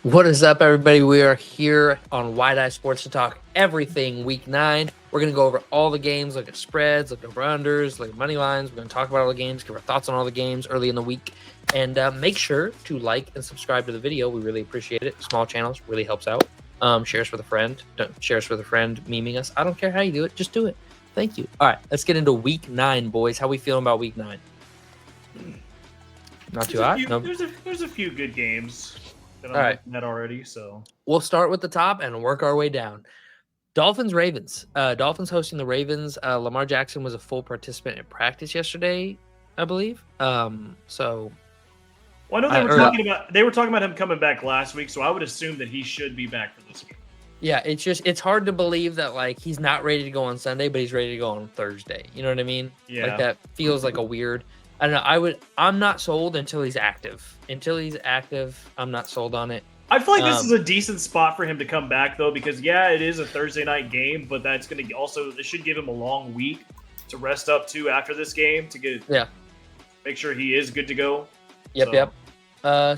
What is up, everybody? We are here on Wide Eye Sports to talk everything Week 9. We're going to go over all the games, look at spreads, look at over-unders, look at money lines. We're going to talk about all the games, give our thoughts on all the games early in the week, and make sure to like and subscribe to the video. We really appreciate it. Small channels really helps out. Share us with a friend. Don't share us with a friend memeing us. I don't care how you do it. Just do it. Thank you. All right, let's get into Week 9, boys. How we feeling about Week 9? Not too hot? No. There's a few good games that I'm All right. looking at already. So We'll start with the top and work our way down. Dolphins Ravens. Dolphins hosting the Ravens. Lamar Jackson was a full participant in practice yesterday, I believe. So well, I know they were talking about him coming back last week, so I would assume that he should be back for this game. yeah, it's hard to believe that like he's not ready to go on Sunday, but he's ready to go on Thursday. You know what I mean? Yeah. Like that feels like a weird. I don't know. I'm not sold until he's active. Until he's active, I'm not sold on it. I feel like this is a decent spot for him to come back though, because yeah, it is a Thursday night game, but that's going to also it should give him a long week to rest up to after this game to make sure he is good to go. Yep.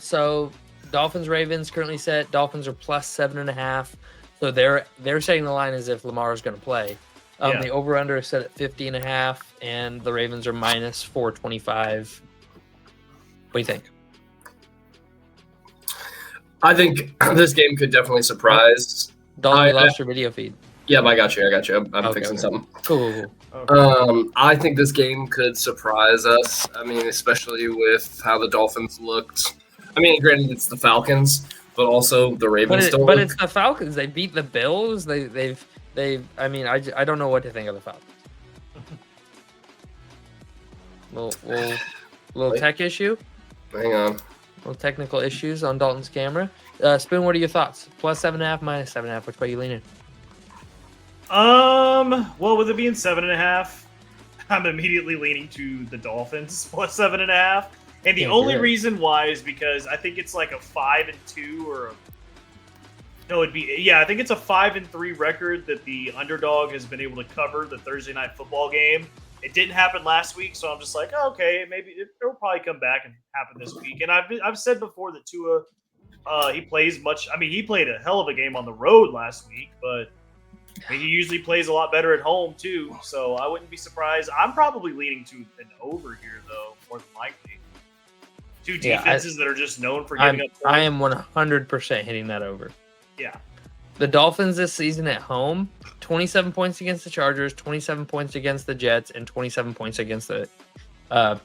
So Dolphins Ravens currently set. Dolphins are plus 7.5. So they're setting the line as if Lamar is going to play. The over under is set at 50.5, and the Ravens are minus 425. What do you think? I think this game could definitely surprise. Dalton, you lost your video feed. Yeah, I got you. I'm fixing something. Cool. I think this game could surprise us. I mean, especially with how the Dolphins looked. I mean, granted, it's the Falcons, but also the Ravens. But it's the Falcons. They beat the Bills. They've. I mean, I don't know what to think of the Falcons. little tech issue. Hang on. Little technical issues on Dalton's camera. Spoon, what are your thoughts? Plus 7.5, minus 7.5. Which way you leaning? Well, with it being 7.5, I'm immediately leaning to the Dolphins plus 7.5. And the only reason why is because I think it's like a 5-2 or I think it's a 5-3 record that the underdog has been able to cover the Thursday night football game. It didn't happen last week, so I'm just like, oh, okay, maybe it'll probably come back and happen this week. And I've said before that Tua, he plays much. I mean, he played a hell of a game on the road last week, but I mean, he usually plays a lot better at home too. So I wouldn't be surprised. I'm probably leaning to an over here, though, more than likely. Two defenses that are just known for giving up points. I am 100% hitting that over. Yeah. The Dolphins this season at home, 27 points against the Chargers, 27 points against the Jets, and 27 points against the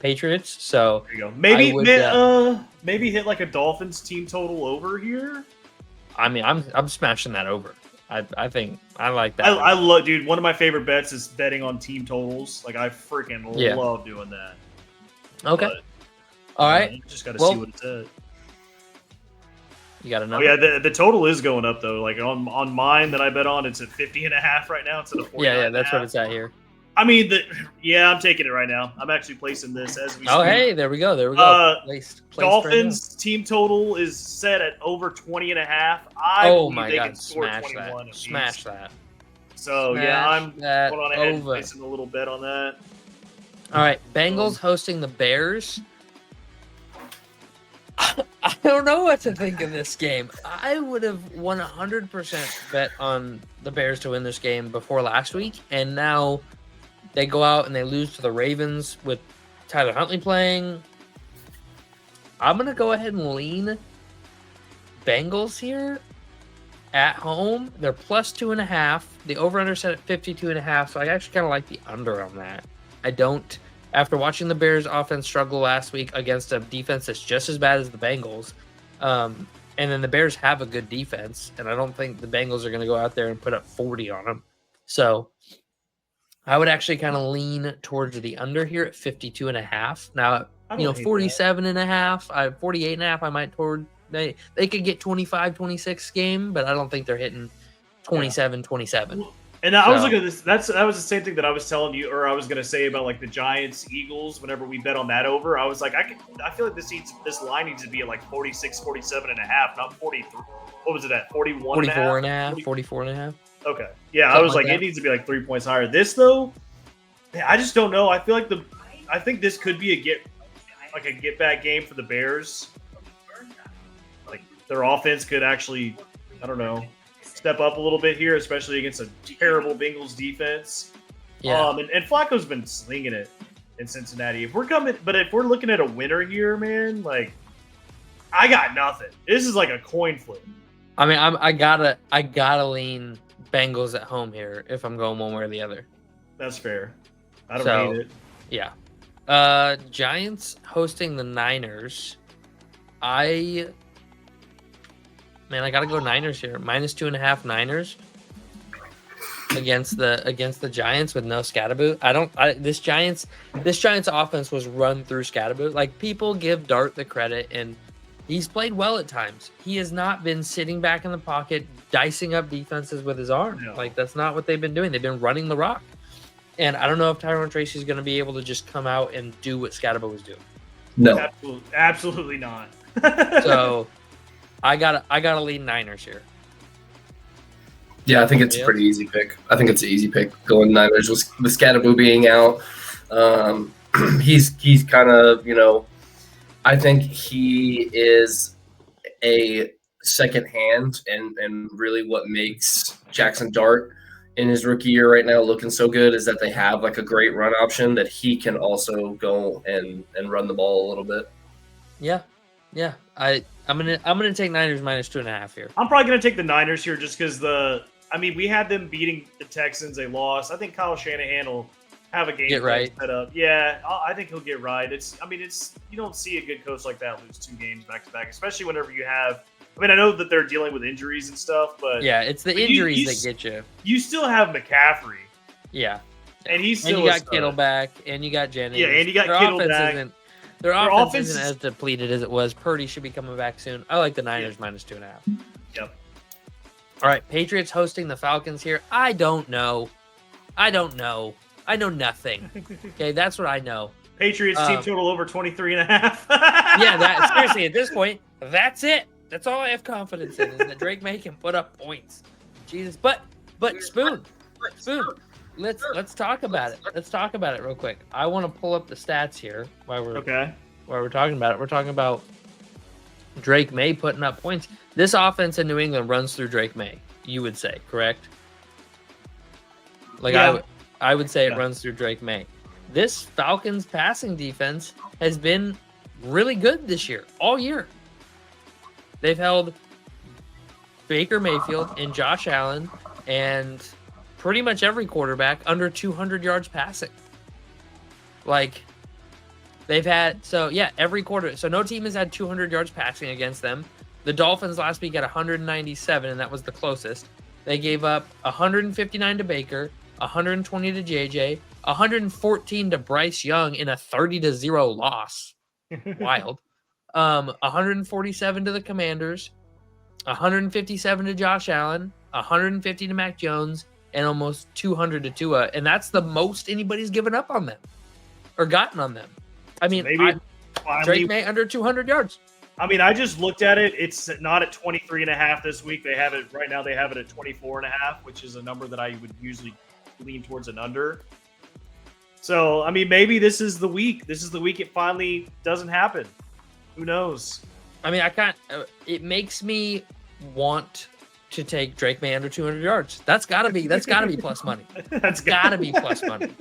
Patriots. So there you go. Maybe hit like a Dolphins team total over here. I mean, I'm smashing that over. I think I like that. I love, dude. One of my favorite bets is betting on team totals. Like I freaking love doing that. Okay. But, all right. You just got to see what it's at. You got a number? Oh yeah, the total is going up though. Like on mine that I bet on, it's at 50.5 right now instead of 49. Yeah, that's what it's at here. I mean, I'm taking it right now. I'm actually placing this as we speak. Oh, hey, there we go. Placed Dolphins team total is set at over 20.5. Oh my God, smash that. So smash I'm going on ahead and over. placing a little bet on that. All right, Bengals hosting the Bears. I don't know what to think of this game. I would have 100% bet on the Bears to win this game before last week, and now they go out and they lose to the Ravens with Tyler Huntley playing. I'm going to go ahead and lean Bengals here at home. They're plus 2.5. The over-under set at 52.5, so I actually kind of like the under on that. After watching the Bears offense struggle last week against a defense that's just as bad as the Bengals, and then the Bears have a good defense, and I don't think the Bengals are going to go out there and put up 40 on them. So I would actually kind of lean towards the under here at 52.5. Now, 47.5, 48.5, I might they could get 25, 26 game, but I don't think they're hitting 27, 27. And I was looking at this. That was the same thing that I was telling you, or I was gonna say about like the Giants Eagles. Whenever we bet on that over, I was like, I feel like this line needs to be at like 46, 47.5, not 43. What was it at? 41, 44.5. Okay, yeah, I was like, it needs to be like 3 points higher. This though, I just don't know. I feel like I think this could be a get back game for the Bears. Like their offense could actually, I don't know, step up a little bit here, especially against a terrible Bengals defense. Yeah. And Flacco's been slinging it in Cincinnati. If we're looking at a winner here, man, like I got nothing. This is like a coin flip. I mean, I gotta lean Bengals at home here if I'm going one way or the other. That's fair. I don't hate it. Yeah. Giants hosting the Niners. I gotta go Niners here. -2.5 Niners against the Giants with no Scatterboot. This Giants offense was run through Scatterboot. Like, people give Dart the credit, and he's played well at times. He has not been sitting back in the pocket dicing up defenses with his arm. No. Like, that's not what they've been doing. They've been running the rock. And I don't know if Tyrone Tracy's going to be able to just come out and do what Scatterboot was doing. No. Absolutely not. So I gotta lean Niners here. Yeah, I think it's a pretty easy pick. I think it's an easy pick going Niners with Scatteraboo being out. He's kind of, I think he is a second hand and really what makes Jackson Dart in his rookie year right now looking so good is that they have like a great run option that he can also go and run the ball a little bit. Yeah. I'm gonna take Niners -2.5 here. I'm probably gonna take the Niners here just because we had them beating the Texans. They lost. I think Kyle Shanahan will have a game Get plan right. set up. Yeah, I think he'll get right. You don't see a good coach like that lose 2 games back to back, especially whenever you have. I know that they're dealing with injuries and stuff, but yeah, it's the injuries that get you. You still have McCaffrey. Yeah. And he's still you got Kittle back, and you got Jennings. Yeah, and you got Kittle back. Their offense isn't as depleted as it was. Purdy should be coming back soon. I like the Niners -2.5. Yep. All right, Patriots hosting the Falcons here. I don't know. I know nothing. Okay, that's what I know. Patriots team total over 23.5. Yeah, seriously, at this point, that's it. That's all I have confidence in is that Drake May can put up points. Jesus, but Spoon. Let's talk about it. Let's talk about it real quick. I want to pull up the stats here while we're talking about it. We're talking about Drake May putting up points. This offense in New England runs through Drake May, you would say, correct? Like, yeah. I would say it runs through Drake May. This Falcons passing defense has been really good this year, all year. They've held Baker Mayfield and Josh Allen and pretty much every quarterback under 200 yards passing. Like, they've had, every quarter. So no team has had 200 yards passing against them. The Dolphins last week had 197, and that was the closest. They gave up 159 to Baker, 120 to JJ, 114 to Bryce Young in a 30-0 loss. Wild. 147 to the Commanders, 157 to Josh Allen, 150 to Mac Jones, and almost 200 to Tua. And that's the most anybody's given up on them or gotten on them. I mean, Drake May under 200 yards. I just looked at it. It's not at 23.5 this week. They have it right now. They have it at 24.5, which is a number that I would usually lean towards an under. So, maybe this is the week. This is the week it finally doesn't happen. Who knows? I can't. It makes me want to take Drake May under 200 yards. That's gotta be plus money. That's gotta be plus money.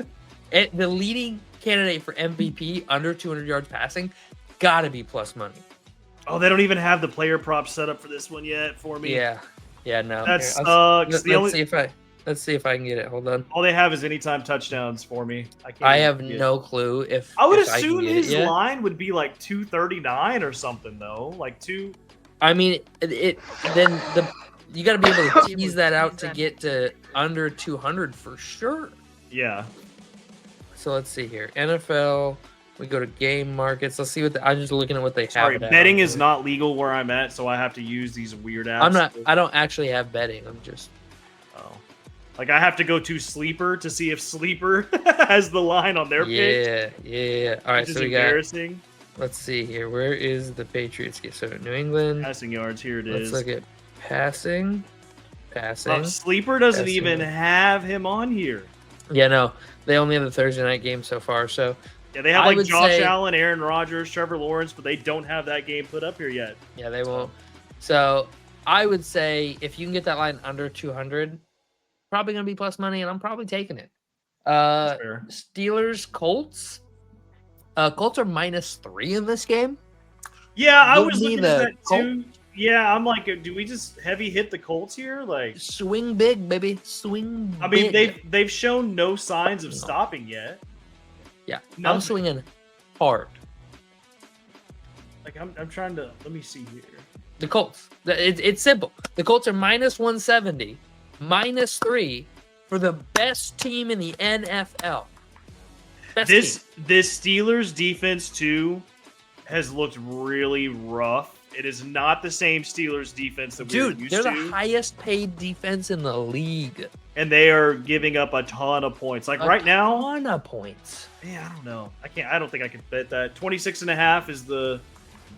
The leading candidate for MVP under 200 yards passing, gotta be plus money. Oh, they don't even have the player props set up for this one yet for me. Yeah, no. That sucks. Let's see if I can get it. Hold on. All they have is anytime touchdowns for me. I have no clue if I would assume his line would be like 239 or something though, like 2. You got to be able to tease that out to get to under 200 for sure. Yeah. So let's see here. NFL. We go to game markets. Let's see I'm just looking at what they have. Sorry, betting is not legal where I'm at, so I have to use these weird apps. I don't actually have betting. I'm just. Oh. Like, I have to go to Sleeper to see if Sleeper has the line on their pick. Yeah. All right, which so is we embarrassing. Let's see here. Where is the Patriots game? So New England. Passing yards, here it is. Let's look at passing. Sleeper doesn't even have him on here. Yeah, no. They only have the Thursday night game so far, so. Yeah, they have Josh Allen, Aaron Rodgers, Trevor Lawrence, but they don't have that game put up here yet. Yeah, they won't. So I would say if you can get that line under 200, probably going to be plus money, and I'm probably taking it. Fair. Steelers, Colts. Colts are -3 in this game. Yeah, I Give was me looking the at that too. Yeah, I'm like, do we just heavy hit the Colts here? Like, Swing big, baby. Swing I mean, big. they've shown no signs of No. stopping yet. Yeah, I'm Nothing. swinging hard. Like, I'm trying to let me see here. The Colts. It's simple. The Colts are -170, -3 for the best team in the NFL. Best This team. Steelers defense too has looked really rough. It is not the same Steelers defense that we were Dude, used they're to. the highest paid defense in the league. And they are giving up a ton of points. Like right now, ton of points. man, I don't know. I don't think I could bet that. 26.5 is the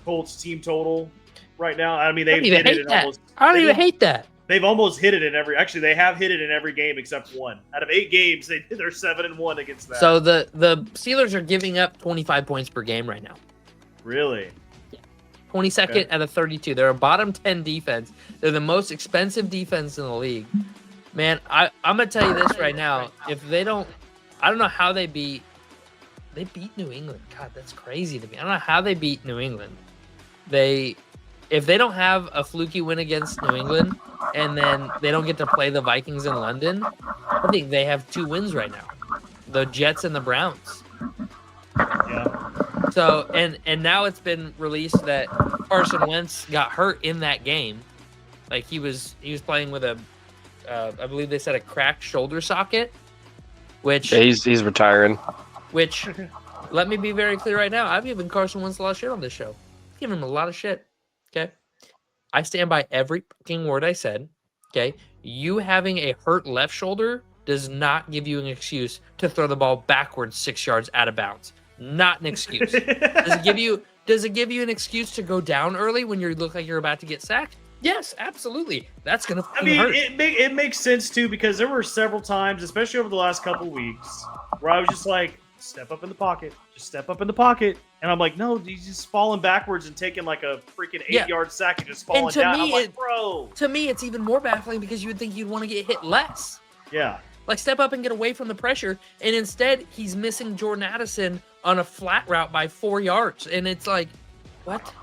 Colts team total right now. I mean, I they've don't even hit it hate in that. almost. I don't even hate that. They've almost hit it in every. Actually, they have hit it in every game except one. Out of 8 games, they're 7-1 against that. So the Steelers are giving up 25 points per game right now. Really? 22nd Okay. out of 32. They're a bottom 10 defense. They're the most expensive defense in the league. Man, I'm gonna tell you this right now. If they don't, I don't know how they beat New England. God, that's crazy to me. I don't know how they beat New England. If they don't have a fluky win against New England, and then they don't get to play the Vikings in London, I think they have 2 wins right now. The Jets and the Browns. Yeah. So and now it's been released that Carson Wentz got hurt in that game. Like he was playing with a I believe they said a cracked shoulder socket, which Yeah, he's retiring. which let me be very clear right now. I've given Carson Wentz a lot of shit on this show. I've given him a lot of shit. Okay. I stand by every fucking word I said. Okay. You having a hurt left shoulder does not give you an excuse to throw the ball backwards 6 yards out of bounds. Not an excuse. Does it give you an excuse to go down early when you look like you're about to get sacked? Yes, absolutely. That's gonna I mean, hurt. it makes sense too because there were several times, especially over the last couple weeks, where I was just like, "Step up in the pocket, just step up in the pocket," and I'm like, "No, he's just falling backwards and taking like a freaking 8-yard sack and just falling to down." me, I'm like, "Bro." To me, it's even more baffling because you would think you'd want to get hit less. Yeah. Like step up and get away from the pressure, and instead he's missing Jordan Addison on a flat route by 4 yards, and it's like, what?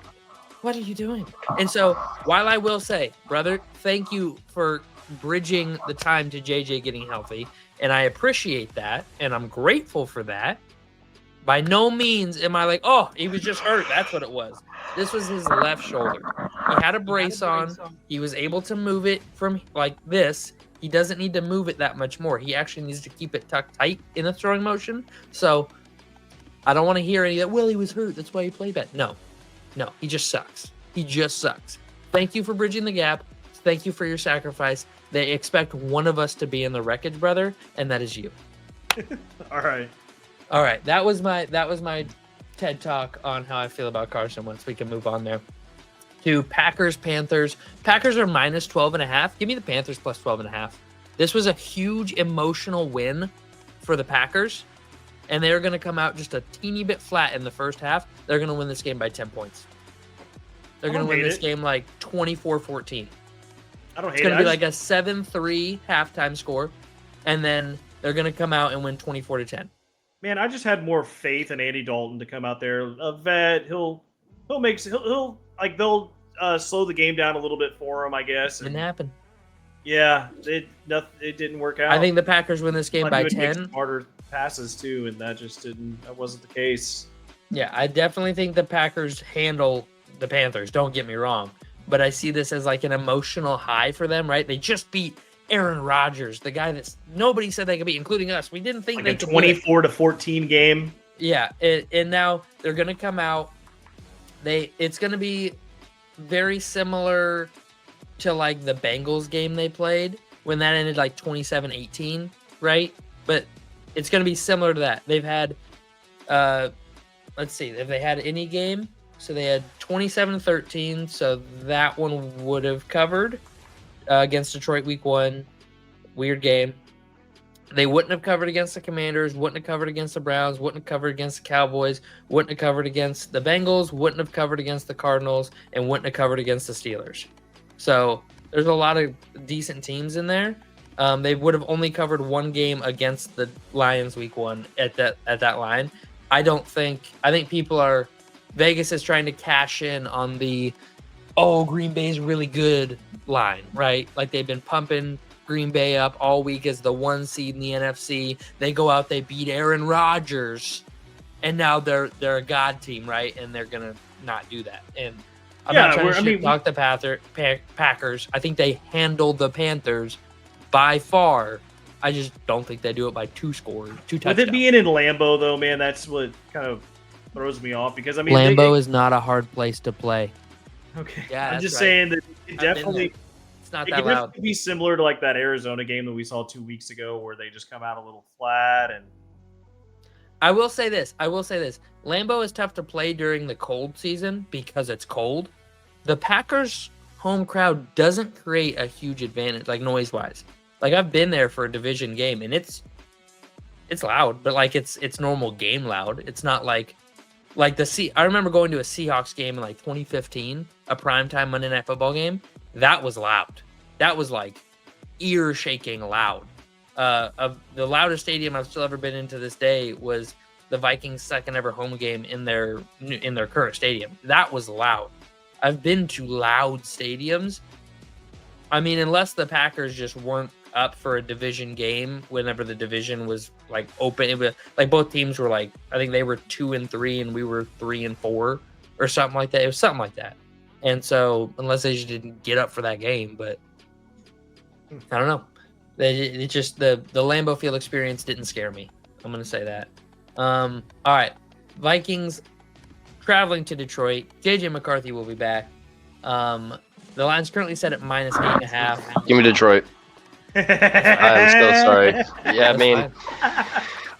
What are you doing? And so, while I will say, brother, thank you for bridging the time to JJ getting healthy, and I appreciate that, and I'm grateful for that. By no means am I like, oh, he was just hurt. That's what it was. This was his left shoulder. He had a brace on. He was able to move it from like this. He doesn't need to move it that much more. He actually needs to keep it tucked tight in a throwing motion. So I don't want to hear any of that. Well, he was hurt. That's why he played bad. No, he just sucks. He just sucks. Thank you for bridging the gap. Thank you for your sacrifice. They expect one of us to be in the wreckage, brother, and that is you. All right. All right. That was my TED talk on how I feel about Carson Wentz. We can move on there to Packers, Panthers. Packers are -12.5. Give me the Panthers plus 12.5. This was a huge emotional win for the Packers, and they're going to come out just a teeny bit flat in the first half. They're going to win this game by 10 points. They're going to win this game like 24-14. I don't hate It's going it. to be like a 7-3 halftime score, and then they're going to come out and win 24-10. Man, I just had more faith in Andy Dalton to come out there. A vet, he'll slow the game down a little bit for him, I guess. Didn't happen. Yeah, it didn't work out. I think the Packers win this game by 10. Smarter passes too, and that wasn't the case. Yeah, I definitely think the Packers handle the Panthers. Don't get me wrong, but I see this as like an emotional high for them. Right? They just beat Aaron Rodgers, the guy that nobody said they could beat, including us. We didn't think Like they a could do it. 24-14 game. Yeah, and now they're gonna come out. It's gonna be very similar to like the Bengals game they played when that ended like 27-18, right? But it's gonna be similar to that. They've had, let's see, if they had any game, so they had 27-13, so that one would have covered against Detroit week 1. Weird game. They wouldn't have covered against the Commanders, wouldn't have covered against the Browns, wouldn't have covered against the Cowboys, wouldn't have covered against the Bengals, wouldn't have covered against the Cardinals, and wouldn't have covered against the Steelers. So there's a lot of decent teams in there. They would have only covered one game against the Lions week 1 at that line. I think Vegas is trying to cash in on the Green Bay's really good line, right? Like they've been pumping Green Bay up all week as the 1 seed in the NFC. They go out, they beat Aaron Rodgers, and now they're a god team, right? And they're gonna not do that. And I'm not trying to talk the Packers. I think they handled the Panthers by far. I just don't think they do it by 2 scores, 2 touchdowns. With it being in Lambeau, though, man, that's what kind of throws me off because Lambeau is not a hard place to play. Okay, yeah, I'm just saying that it definitely. It's not that loud. Be similar to like that Arizona game that we saw 2 weeks ago, where they just come out a little flat. And I will say this. Lambeau is tough to play during the cold season because it's cold. The Packers' home crowd doesn't create a huge advantage, like noise-wise. Like I've been there for a division game, and it's loud, but like it's normal game loud. It's not like I remember going to a Seahawks game in like 2015, a primetime Monday Night Football game. That was loud. That was like ear-shaking loud. Of the loudest stadium I've still ever been in to this day was the Vikings' second ever home game in their current stadium. That was loud. I've been to loud stadiums. I mean, unless the Packers just weren't up for a division game whenever the division was like open. It was, like both teams were like, I think they were 2-3 and we were 3-4 or something like that. It was something like that. And so unless they just didn't get up for that game, but I don't know. It just the Lambeau Field experience didn't scare me. I'm gonna say that. All right, Vikings traveling to Detroit. JJ McCarthy will be back. The line's currently set at -8.5. Give me Detroit. I'm so sorry. Yeah, I mean,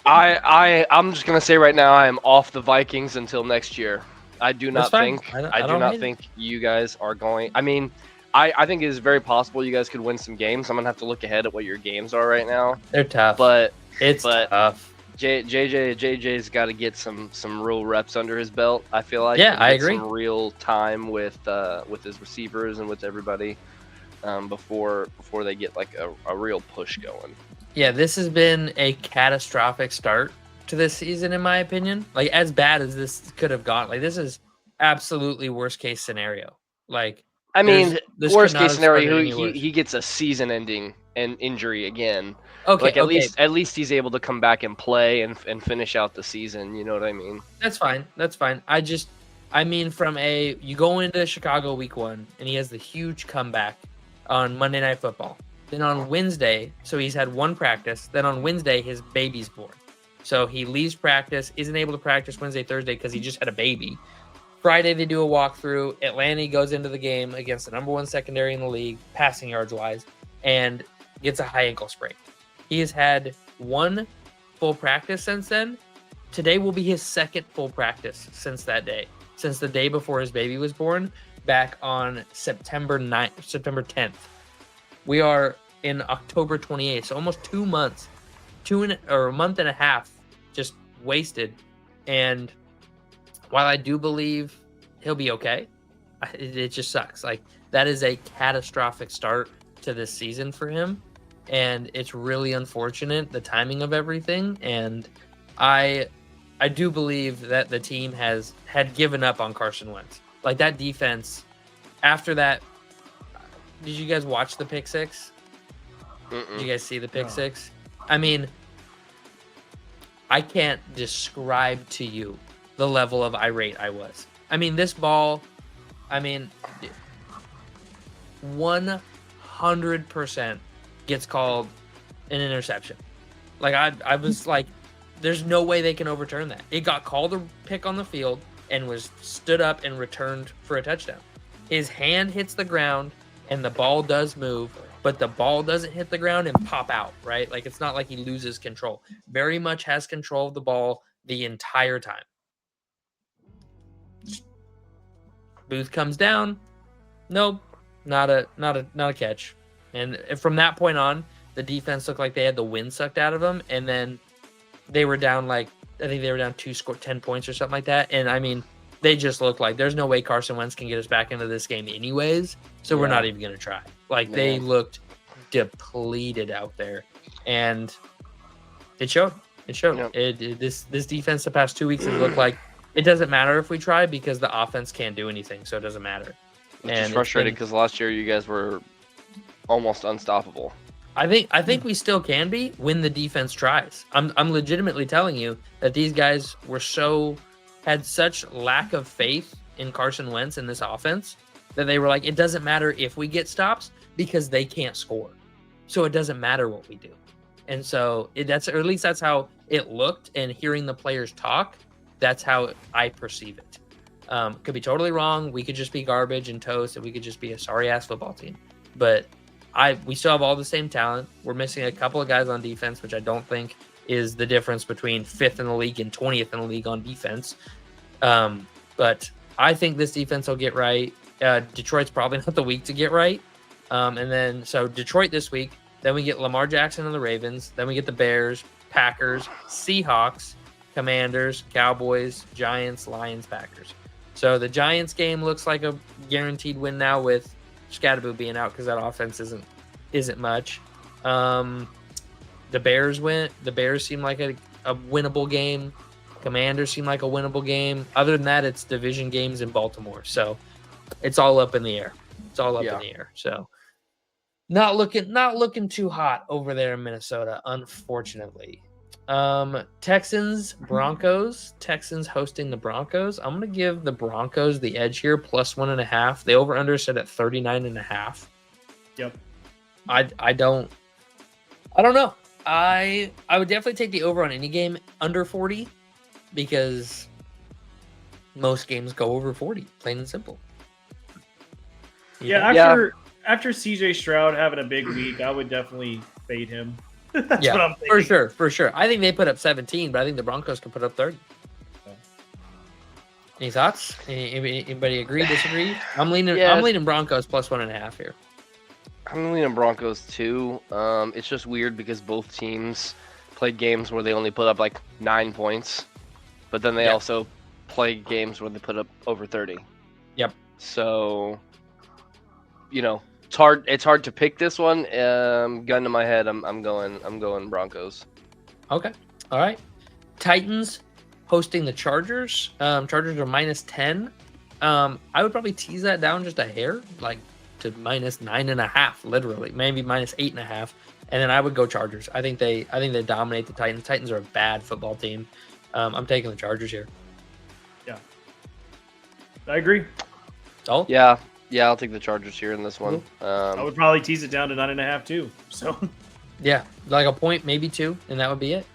I'm just gonna say right now I am off the Vikings until next year. I do not think I do not think you guys are going. I mean, I think it is very possible you guys could win some games. I'm gonna have to look ahead at what your games are right now. They're tough, but it's tough. JJ's got to get some real reps under his belt. I feel like I agree. Some real time with his receivers and with everybody before they get like a real push going. Yeah, this has been a catastrophic start to this season, in my opinion. Like as bad as this could have gone, like this is absolutely worst case scenario. Like I mean, worst case scenario, he gets a season-ending and injury again. Okay, like at least he's able to come back and play and finish out the season. You know what I mean? That's fine. I mean, you go into Chicago week 1 and he has the huge comeback on Monday Night Football. Then on Wednesday, so he's had 1 practice. Then on Wednesday, his baby's born. So he leaves practice, isn't able to practice Wednesday, Thursday because he just had a baby. Friday, they do a walkthrough. Atlanta goes into the game against the number 1 secondary in the league, passing yards wise, and gets a high ankle sprain. He has had 1 full practice since then. Today will be his 2nd full practice since that day, since the day before his baby was born, back on September 10th. We are in October 28th, so almost 2 months, a month and a half just wasted. And while I do believe he'll be okay, it just sucks. Like that is a catastrophic start to this season for him. And it's really unfortunate, the timing of everything. And I do believe that the team had given up on Carson Wentz. Like that defense, after that, did you guys watch the pick 6? Did you guys see the pick 6? I mean, I can't describe to you the level of irate I was. I mean, this ball, 100% gets called an interception. Like I was like, there's no way they can overturn that. It got called a pick on the field and was stood up and returned for a touchdown. His hand hits the ground and the ball does move, but the ball doesn't hit the ground and pop out, right? Like it's not like he loses control. Very much has control of the ball the entire time. Booth comes down. Nope, not a catch. And from that point on, the defense looked like they had the wind sucked out of them, and then they were down I think they were down 10 points or something like that. And I mean, they just looked like there's no way Carson Wentz can get us back into this game anyways. So we're not even going to try. Like they looked depleted out there, and it showed. It showed. This defense the past 2 weeks has looked like it doesn't matter if we try because the offense can't do anything, so it doesn't matter. Which is frustrating because last year you guys were almost unstoppable. I think we still can be when the defense tries. I'm legitimately telling you that these guys had such lack of faith in Carson Wentz in this offense that they were like, it doesn't matter if we get stops because they can't score. So it doesn't matter what we do. And so or at least that's how it looked. And hearing the players talk, that's how I perceive it. Could be totally wrong. We could just be garbage and toast, and we could just be a sorry ass football team. But we still have all the same talent. We're missing a couple of guys on defense, which I don't think is the difference between 5th in the league and 20th in the league on defense. But I think this defense will get right. Detroit's probably not the week to get right. So Detroit this week, then we get Lamar Jackson and the Ravens, then we get the Bears, Packers, Seahawks, Commanders, Cowboys, Giants, Lions, Packers. So the Giants game looks like a guaranteed win now with Scatterboo being out because that offense isn't much. The Bears went. The Bears seem like a winnable game. Commanders seem like a winnable game. Other than that, it's division games in Baltimore. So it's all up in the air. It's all up in the air. So not looking too hot over there in Minnesota, unfortunately. Texans, Broncos. Texans hosting the Broncos. I'm going to give the Broncos the edge here, plus 1.5. The over-under set at 39.5. Yep. I don't know. I would definitely take the over on any game under 40 because most games go over 40, plain and simple. After CJ Stroud having a big week, I would definitely fade him. That's what I'm thinking. For sure. I think they put up 17, but I think the Broncos can put up 30. Any thoughts? Anybody agree, disagree? I'm leaning Broncos plus 1.5 here. I'm leaning Broncos too. It's just weird because both teams played games where they only put up like 9 points, but then they also play games where they put up over 30. Yep. So, it's hard to pick this one. Gun to my head, I'm going Broncos. Okay. All right. Titans hosting the Chargers. Chargers are minus 10. I would probably tease that down just a hair, like to minus 9.5, literally, maybe minus 8.5. And then I would go Chargers. I think they dominate the Titans. Titans are a bad football team. I'm taking the Chargers here. Yeah. I agree. Oh? Yeah, I'll take the Chargers here in this one. I would probably tease it down to 9.5 too. So yeah, like a point, maybe 2, and that would be it.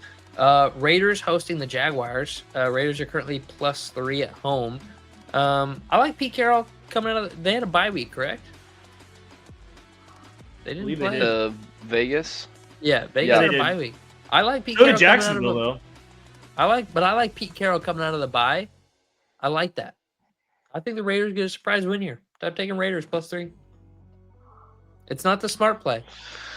Raiders hosting the Jaguars. Raiders are currently plus 3 at home. I like Pete Carroll coming out of. They had a bye week, correct? They didn't play. Vegas. Yeah, Vegas had a bye week. I like Pete Go Carroll. to Jacksonville though. I like Pete Carroll coming out of the bye. I like that. I think the Raiders get a surprise win here. I'm taking Raiders plus 3. It's not the smart play,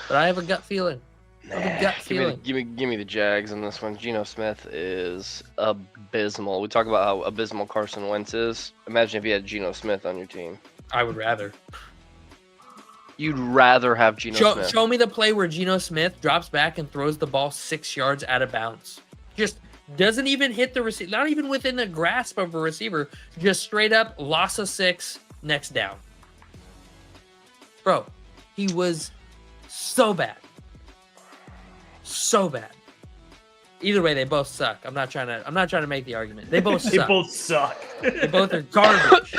but I have a gut feeling. Give me the Jags in this one. Geno Smith is abysmal. We talk about how abysmal Carson Wentz is. Imagine if you had Geno Smith on your team. I would rather. You'd rather have Geno Smith. Show me the play where Geno Smith drops back and throws the ball 6 yards out of bounds. Just doesn't even hit the receiver, not even within the grasp of a receiver. Just straight up loss of 6, next down. Bro, he was so bad. So bad. Either way, they both suck. I'm not trying to make the argument. They both suck. They both suck. They both are garbage.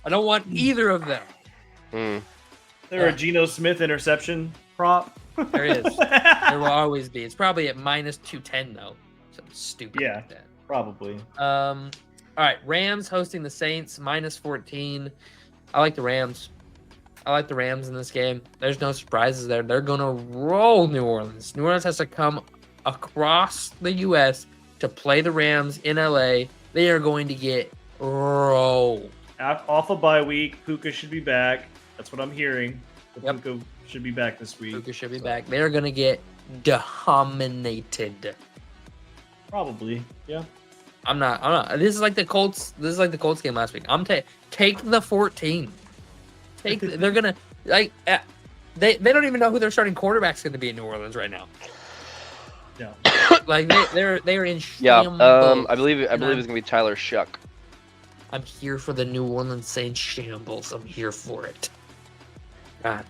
I don't want either of them. They're a Geno Smith interception prop. There is. There will always be. It's probably at minus 210 though. Something stupid like that. Probably. All right, Rams hosting the Saints, minus 14. I like the Rams. I like the Rams in this game. There's no surprises there. They're going to roll New Orleans. New Orleans has to come across the U.S. to play the Rams in L.A. They are going to get rolled. Off a bye week, Puka should be back. That's what I'm hearing. The Puka should be back this week. Puka should be back. They're gonna get dominated. Probably, yeah. I'm not. This is like the Colts. This is like the Colts game last week. Take the 14. They're gonna like. They don't even know who their starting quarterback's going to be in New Orleans right now. Yeah. Like they're in shambles. Yeah. I believe it's going to be Tyler Shuck. I'm here for the New Orleans Saints shambles. I'm here for it. God,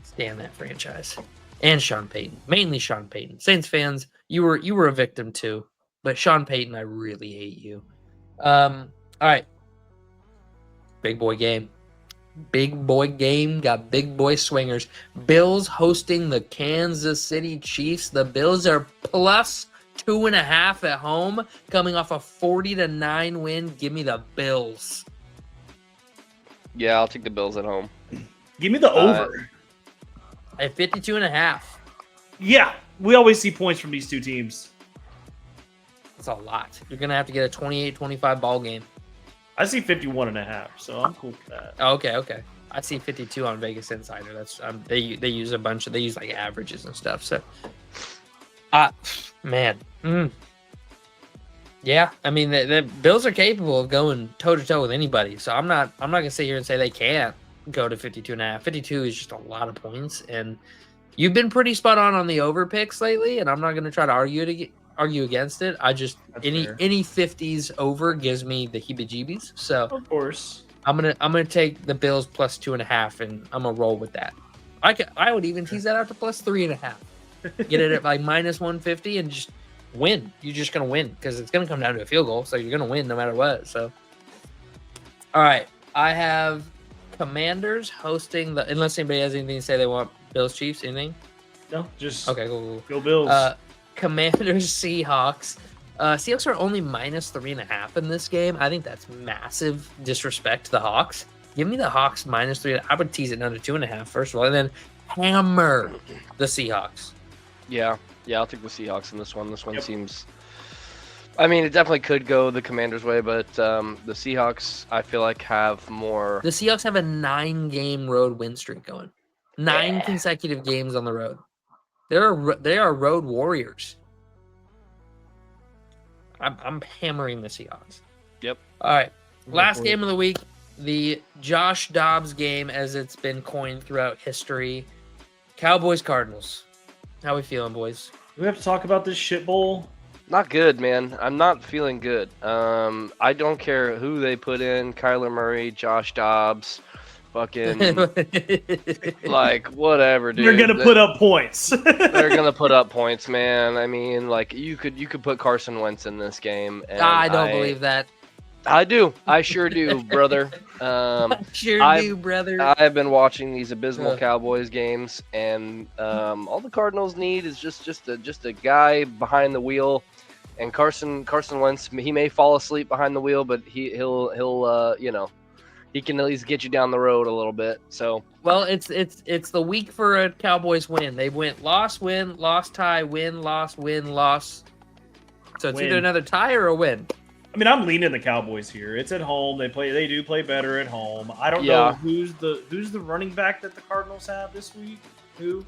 stand that franchise. And Sean Payton. Mainly Sean Payton. Saints fans, you were a victim too. But Sean Payton, I really hate you. All right. Big boy game. Big boy game. Got big boy swingers. Bills hosting the Kansas City Chiefs. The Bills are plus 2.5 at home, coming off a 40-9 win. Give me the Bills. Yeah, I'll take the Bills at home. Give me the over. At 52.5. Yeah, we always see points from these two teams. That's a lot. You're gonna have to get a 28-25 ball game. I see 51.5, so I'm cool with that. Oh, okay. I see 52 on Vegas Insider. That's they use a bunch of like averages and stuff. So, man, yeah. I mean, the Bills are capable of going toe to toe with anybody. So I'm not gonna sit here and say they can't go to 52.5. 52 is just a lot of points, and you've been pretty spot on the over picks lately. And I'm not gonna try to argue against it. I just any 50s over gives me the heebie-jeebies. So of course I'm gonna take the Bills plus 2.5, and I'm gonna roll with that. I would even tease that out to plus 3.5. Get it at like minus 150 and just win. You're just gonna win because it's gonna come down to a field goal. So you're gonna win no matter what. So all right, I have Commanders hosting the. Unless anybody has anything to say, they want Bills Chiefs. Anything? No, just okay. Cool. Go Bills. Commanders Seahawks. Seahawks are only minus 3.5 in this game. I think that's massive disrespect to the Hawks. Give me the Hawks minus 3. I would tease it down to 2.5 first of all, and then hammer the Seahawks. Yeah, I'll take the Seahawks in this one. This one seems. I mean, it definitely could go the Commanders' way, but the Seahawks, I feel like, have more. The Seahawks have a 9-game road win streak going. 9 consecutive games on the road. They are road warriors. I'm hammering the Seahawks. Yep. All right. Last game of the week, the Josh Dobbs game, as it's been coined throughout history. Cowboys Cardinals. How we feeling, boys? Do we have to talk about this shit bowl? Not good, man. I'm not feeling good. I don't care who they put in. Kyler Murray, Josh Dobbs. Fucking like whatever, dude. They're gonna put up points. They're gonna put up points, man. I mean, like you could put Carson Wentz in this game. And I don't believe that. I do. I sure do, brother. Brother. I've been watching these abysmal Cowboys games, and all the Cardinals need is just a guy behind the wheel. And Carson Wentz, he may fall asleep behind the wheel, but he'll he can at least get you down the road a little bit. So well, it's the week for a Cowboys win. They went loss, win, loss, tie, win, loss, win, loss. So it's either another tie or a win. I mean, I'm leaning the Cowboys here. It's at home. They do play better at home. I don't know who's the running back that the Cardinals have this week. Who?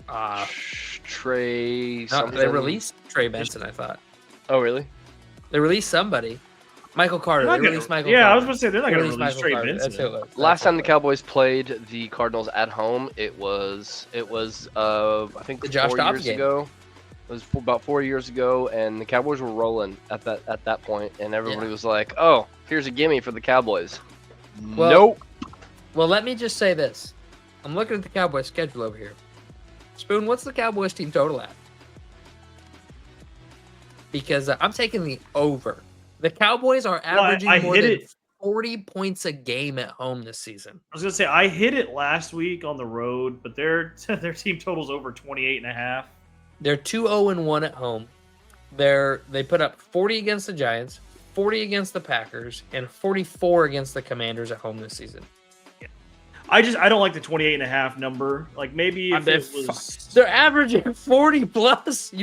Trey. No, they released Trey Benson. I thought. Oh really? They released somebody. Michael Carter. They released Michael Carter. I was going to say, they're not going to release Trey Benson. Last time the Cowboys played the Cardinals at home, it was I think the Josh 4 Dobbs years game. ago. It was about 4 years ago, and the Cowboys were rolling at that point, and everybody was like, "Oh, here's a gimme for the Cowboys." Well, nope. Well, let me just say this. I'm looking at the Cowboys schedule over here. Spoon, what's the Cowboys team total at? Because I'm taking the over. The Cowboys are averaging more than 40 points a game at home this season. I was going to say, I hit it last week on the road, but their team total's over 28.5. They're 2-0-1 at home. They put up 40 against the Giants, 40 against the Packers, and 44 against the Commanders at home this season. Yeah. I don't like the 28.5 number. Like maybe if it was... They're averaging 40 plus,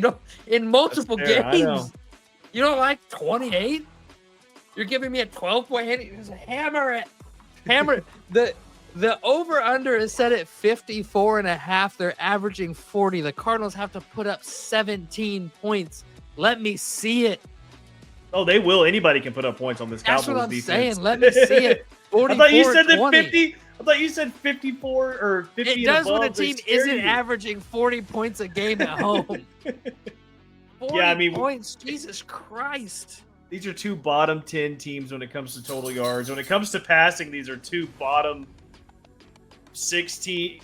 in multiple games. You don't like 28? You're giving me a 12-point hit. Hammer it. The over-under is set at 54.5. They're averaging 40. The Cardinals have to put up 17 points. Let me see it. Oh, they will. Anybody can put up points on this Cowboys defense. That's what I'm saying. Let me see it. 44, I thought you said 20. 50. I thought you said 54 or 50. It does and above. when a team isn't averaging 40 points a game at home. 40 points. Jesus Christ. These are two bottom 10 teams when it comes to total yards. When it comes to passing, these are two bottom 16.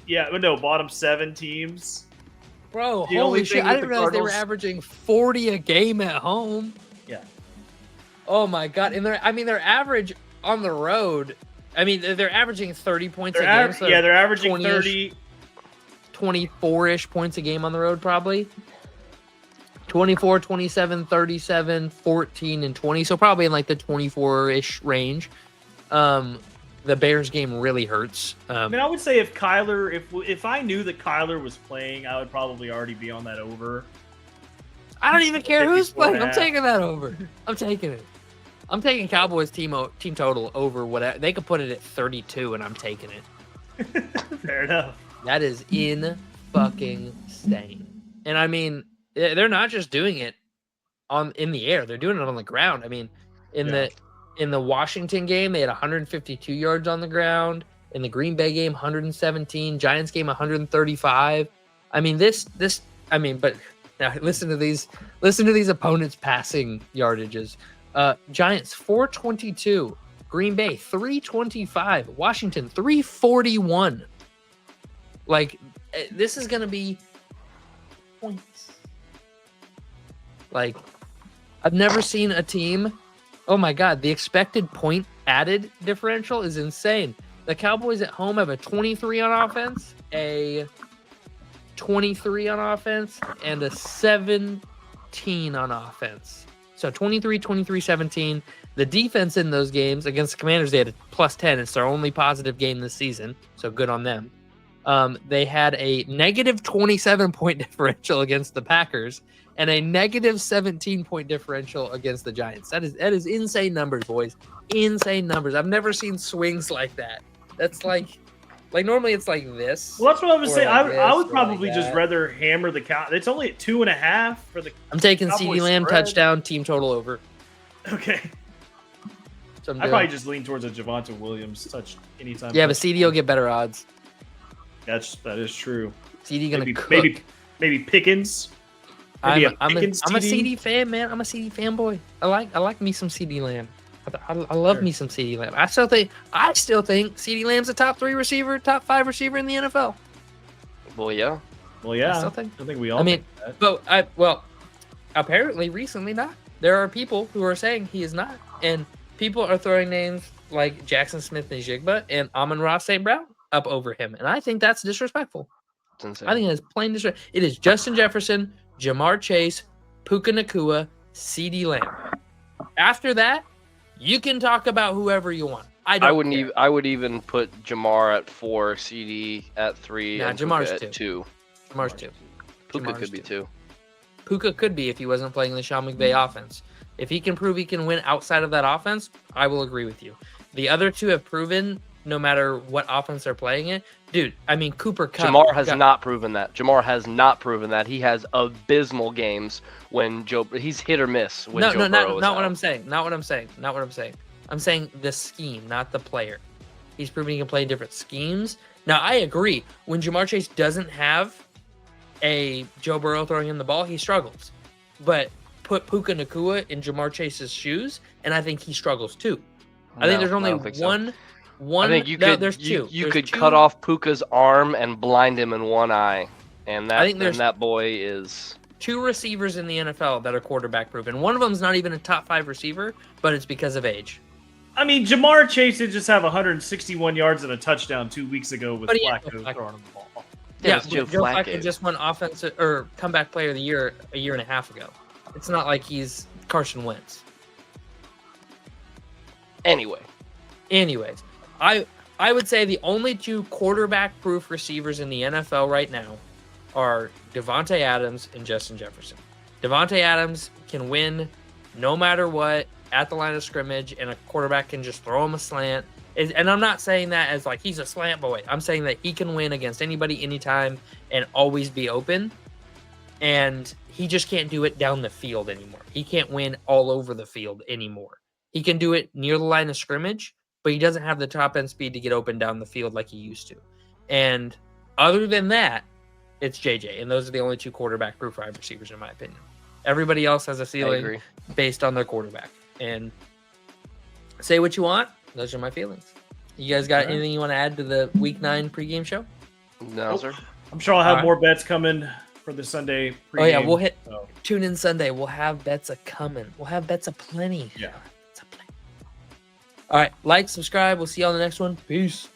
Bottom 7 teams. Bro, holy shit. I didn't realize they were averaging 40 a game at home. Yeah. Oh my God. And their average on the road, they're averaging 30 points a game. So they're averaging 30. 24-ish points a game on the road, probably. 24, 27, 37, 14, and 20. So probably in like the 24-ish range. The Bears game really hurts. I would say if I knew that Kyler was playing, I would probably already be on that over. I don't even care who's playing. I'm taking that over. I'm taking it. I'm taking Cowboys team total over whatever. They could put it at 32, and I'm taking it. Fair enough. That is in fucking insane. And they're not just doing it in the air. They're doing it on the ground. In the Washington game, they had 152 yards on the ground. In the Green Bay game, 117. Giants game, 135. But now listen to these opponents' passing yardages. Giants 422, Green Bay 325, Washington 341. Like, this is gonna be points. Like, I've never seen a team. Oh my God, the expected point added differential is insane. The Cowboys at home have a 23 on offense, a 23 on offense, and a 17 on offense. So 23, 23, 17. The defense in those games against the Commanders, they had a +10. It's their only positive game this season, so good on them. They had a negative 27-point differential against the Packers and a negative 17-point differential against the Giants. That is insane numbers, boys. Insane numbers. I've never seen swings like that. That's like normally it's like this. Well, that's what I was saying. I would probably just rather hammer the count. It's only at 2.5 for the. I'm taking CeeDee Lamb touchdown, team total over. Okay. So I probably just lean towards a Javonte Williams touch anytime. Yeah, but CeeDee will get better odds. That is true. CeeDee gonna cook. Maybe Pickens. I'm a CeeDee fan, man. I'm a CeeDee fanboy. I like me some CeeDee Lamb. I love me some CeeDee Lamb. I still think CeeDee Lamb's a top 3 receiver, top 5 receiver in the NFL. Well, yeah. I think we all. Think that. But apparently recently not. There are people who are saying he is not, and people are throwing names like Jackson Smith-Njigba and Amon-Ra St. Brown up over him, and I think that's disrespectful. It's insane. I think it's plain disrespectful. It is Justin Jefferson, Jamar Chase, Puka Nacua, CeeDee Lamb. After that, you can talk about whoever you want. I would even put Jamar at 4, CeeDee at 3, and Jamar's Puka at 2. Jamar's 2. Puka could be 2. Puka could be if he wasn't playing the Sean McVay offense. If he can prove he can win outside of that offense, I will agree with you. The other two have proven no matter what offense they're playing in. Dude, Cooper Kupp. Jamar has not proven that. Jamar has not proven that. He has abysmal games when he's hit or miss when Joe Burrow is not out. what I'm saying. Not what I'm saying. I'm saying the scheme, not the player. He's proven he can play different schemes. Now, I agree. When Jamar Chase doesn't have a Joe Burrow throwing him the ball, he struggles. But put Puka Nacua in Jamar Chase's shoes, and I think he struggles too. I think there's only one. I think there's two. You could cut off Puka's arm and blind him in one eye, and that boy is 2 receivers in the NFL that are quarterback proven. One of them is not even a top 5 receiver, but it's because of age. Jamar Chase did just have 161 yards and a touchdown 2 weeks ago with Flacco throwing him the ball. Yeah, Joe Flacco just won offensive or comeback player of the year a year and a half ago. It's not like he's Carson Wentz. Anyways, I would say the only 2 quarterback-proof receivers in the NFL right now are Devontae Adams and Justin Jefferson. Devontae Adams can win no matter what at the line of scrimmage, and a quarterback can just throw him a slant, And I'm not saying that as like he's a slant boy. I'm saying that he can win against anybody, anytime, and always be open. And he just can't do it down the field anymore. He can't win all over the field anymore. He can do it near the line of scrimmage, but he doesn't have the top end speed to get open down the field like he used to. And other than that, it's JJ. And those are the only 2 quarterback proof wide receivers, in my opinion. Everybody else has a ceiling based on their quarterback. And say what you want. Those are my feelings. You guys got anything you want to add to the Week 9 pregame show? No, sir. I'm sure I'll have more bets coming for the Sunday pregame. Oh, yeah. We'll tune in Sunday. We'll have bets a-coming. We'll have bets a-plenty. Yeah. All right. Like, subscribe. We'll see you on the next one. Peace.